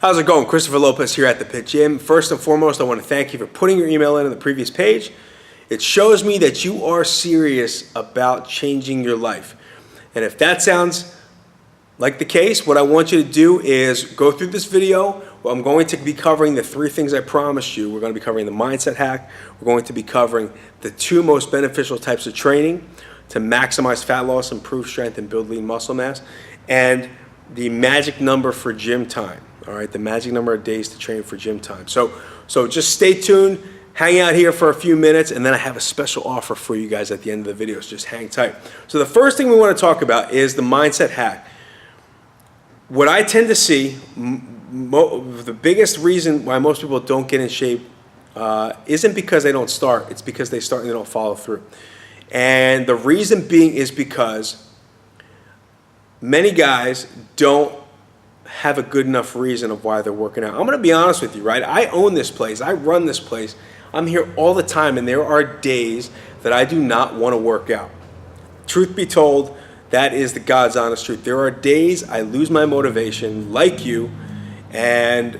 How's it going? Christopher Lopez here at the Pit Gym. First and foremost, I want to thank you for putting your email in on the previous page. It shows me that you are serious about changing your life. And if that sounds like the case, what I want you to do is go through this video. Well, I'm going to be covering the 3 things I promised you. We're going to be covering the mindset hack. We're going to be covering the 2 most beneficial types of training to maximize fat loss, improve strength, and build lean muscle mass, and the magic number for gym time. All right, the magic number of days to train for gym time. So just stay tuned, hang out here for a few minutes, and then I have a special offer for you guys at the end of the video, so just hang tight. So the first thing we want to talk about is the mindset hack. What I tend to see, the biggest reason why most people don't get in shape isn't because they don't start, it's because they start and they don't follow through. And the reason being is because many guys don't have a good enough reason of why they're working out. I'm going to be honest with you, right? I own this place. I run this place. I'm here all the time, and there are days that I do not want to work out. Truth be told, that is the God's honest truth. There are days I lose my motivation, like you, and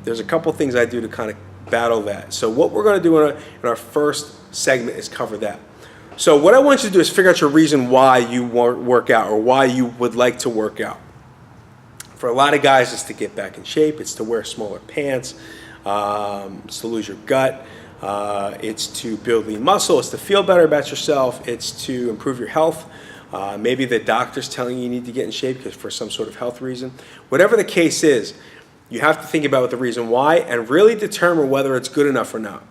there's a couple things I do to kind of battle that. So what we're going to do in our first segment is cover that. So what I want you to do is figure out your reason why you work out or why you would like to work out. For a lot of guys, it's to get back in shape. It's to wear smaller pants. It's to lose your gut. It's to build lean muscle. It's to feel better about yourself. It's to improve your health. Maybe the doctor's telling you need to get in shape because for some sort of health reason. Whatever the case is, you have to think about the reason why and really determine whether it's good enough or not.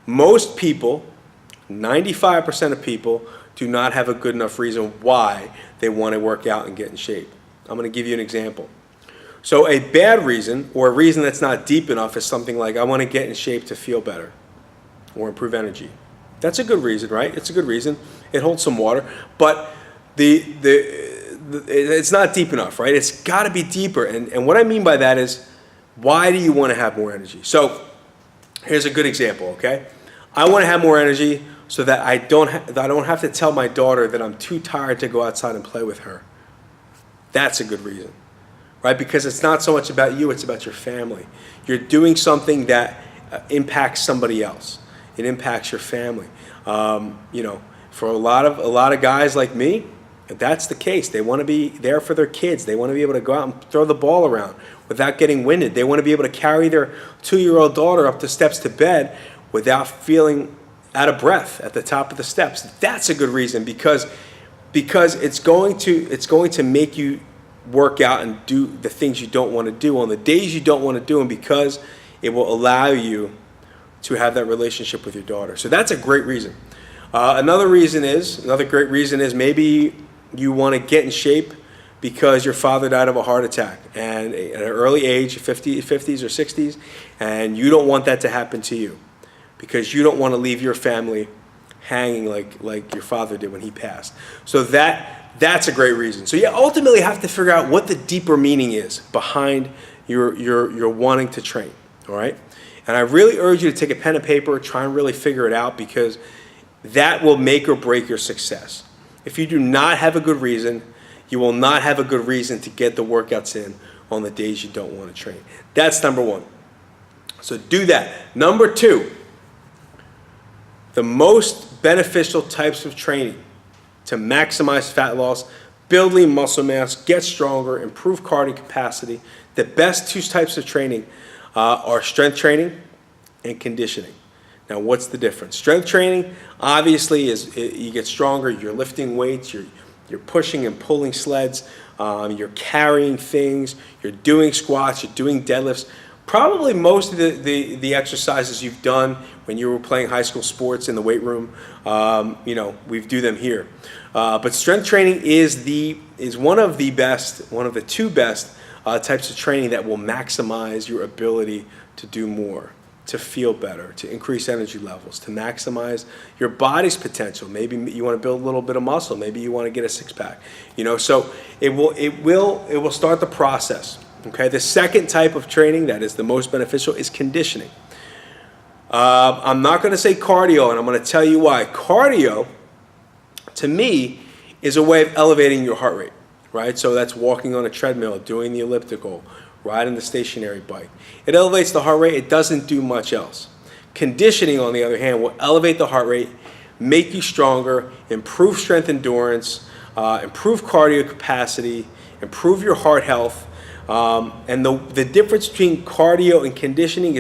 Most people, 95% of people, do not have a good enough reason why they want to work out and get in shape. I'm going to give you an example. So a bad reason, or a reason that's not deep enough, is something like, I want to get in shape to feel better or improve energy. That's a good reason, right? It's a good reason. It holds some water, but it's not deep enough, right? It's got to be deeper. And what I mean by that is, why do you want to have more energy? So here's a good example, okay? I want to have more energy so that I don't have to tell my daughter that I'm too tired to go outside and play with her. That's a good reason, right? Because it's not so much about you, it's about your family. You're doing something that impacts somebody else. It impacts your family. You know, for a lot of guys like me, that's the case. They want to be there for their kids. They want to be able to go out and throw the ball around without getting winded. They want to be able to carry their 2-year-old daughter up the steps to bed without feeling out of breath at the top of the steps. That's a good reason because it's going to make you work out and do the things you don't want to do on the days you don't want to do them, because it will allow you to have that relationship with your daughter. So that's a great reason. Another great reason is maybe you want to get in shape because your father died of a heart attack and at an early age, 50s or 60s, and you don't want that to happen to you because you don't want to leave your family hanging like your father did when he passed. So that's a great reason. So you ultimately have to figure out what the deeper meaning is behind your wanting to train, all right? And I really urge you to take a pen and paper, try and really figure it out, because that will make or break your success. If you do not have a good reason, you will not have a good reason to get the workouts in on the days you don't want to train. That's number 1. So do that. Number 2, the most beneficial types of training to maximize fat loss, build lean muscle mass, get stronger, improve cardio capacity. The best 2 types of training are strength training and conditioning. Now, what's the difference? Strength training, obviously, is you get stronger. You're lifting weights. You're pushing and pulling sleds. You're carrying things. You're doing squats. You're doing deadlifts. Probably most of the exercises you've done when you were playing high school sports in the weight room, you know, we do them here. But strength training is one of the 2 best types of training that will maximize your ability to do more, to feel better, to increase energy levels, to maximize your body's potential. Maybe you want to build a little bit of muscle. Maybe you want to get a 6-pack. You know, so it will start the process. Okay. The second type of training that is the most beneficial is conditioning. I'm not going to say cardio, and I'm going to tell you why. Cardio, to me, is a way of elevating your heart rate, right? So that's walking on a treadmill, doing the elliptical, riding the stationary bike. It elevates the heart rate. It doesn't do much else. Conditioning, on the other hand, will elevate the heart rate, make you stronger, improve strength endurance, improve cardio capacity, improve your heart health. And the difference between cardio and conditioning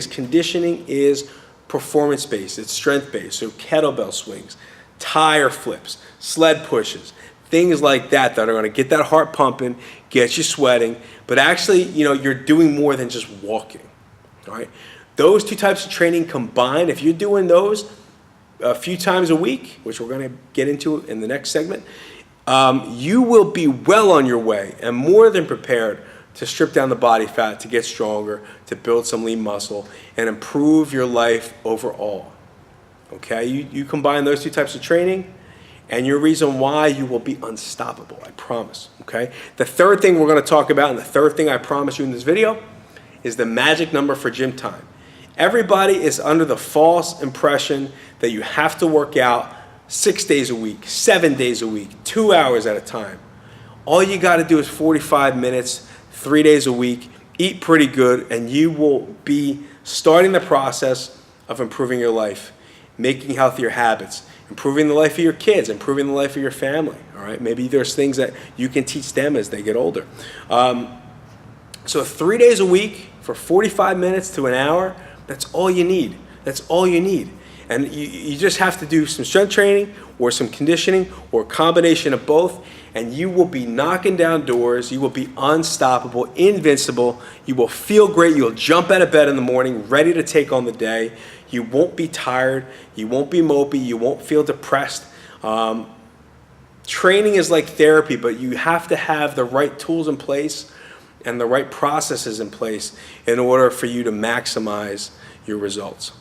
is performance-based. It's strength-based. So kettlebell swings, tire flips, sled pushes, things like that that are going to get that heart pumping, get you sweating. But actually, you're doing more than just walking. All right. Those two types of training combined, if you're doing those a few times a week, which we're going to get into in the next segment, you will be well on your way and more than prepared to strip down the body fat, to get stronger, to build some lean muscle, and improve your life overall. Okay? You combine those two types of training, and your reason why, you will be unstoppable, I promise. Okay? The third thing we're going to talk about, and the third thing I promise you in this video, is the magic number for gym time. Everybody is under the false impression that you have to work out 6 days a week, 7 days a week, 2 hours at a time. All you got to do is 45 minutes, 3 days a week, eat pretty good, and you will be starting the process of improving your life, making healthier habits, improving the life of your kids, improving the life of your family. All right, maybe there's things that you can teach them as they get older. So 3 days a week for 45 minutes to an hour, that's all you need. That's all you need. And you just have to do some strength training or some conditioning or a combination of both, and you will be knocking down doors. You will be unstoppable, invincible. You will feel great. You'll jump out of bed in the morning ready to take on the day. You won't be tired. You won't be mopey. You won't feel depressed. Training is like therapy, but you have to have the right tools in place and the right processes in place in order for you to maximize your results.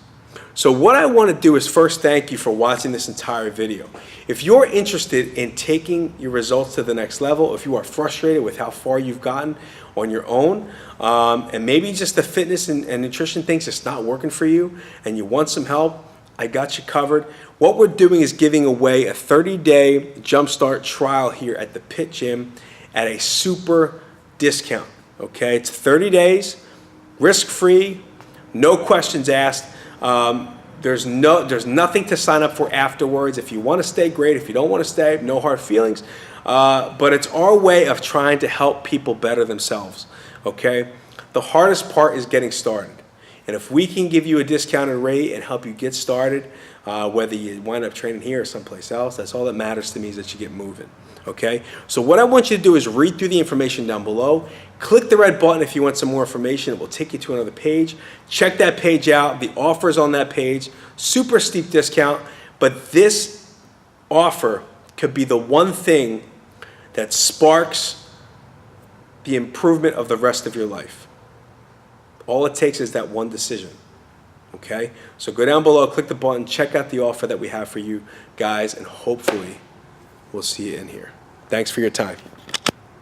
So what I want to do is first thank you for watching this entire video. If you're interested in taking your results to the next level, if you are frustrated with how far you've gotten on your own, and maybe just the fitness and nutrition things just not working for you, and you want some help, I got you covered. What we're doing is giving away a 30-day Jumpstart trial here at the Pit Gym at a super discount. Okay, it's 30 days, risk-free, no questions asked. There's nothing to sign up for afterwards. If you want to stay, great. If you don't want to stay, no hard feelings. But it's our way of trying to help people better themselves. Okay, the hardest part is getting started. And if we can give you a discounted rate and help you get started, whether you wind up training here or someplace else, that's all that matters to me, is that you get moving. Okay, so what I want you to do is read through the information down below. Click the red button if you want some more information. It will take you to another page. Check that page out. The offer is on that page. Super steep discount, but this offer could be the one thing that sparks the improvement of the rest of your life. All it takes is that one decision. Okay, so go down below, click the button, check out the offer that we have for you guys, and hopefully we'll see you in here. Thanks for your time.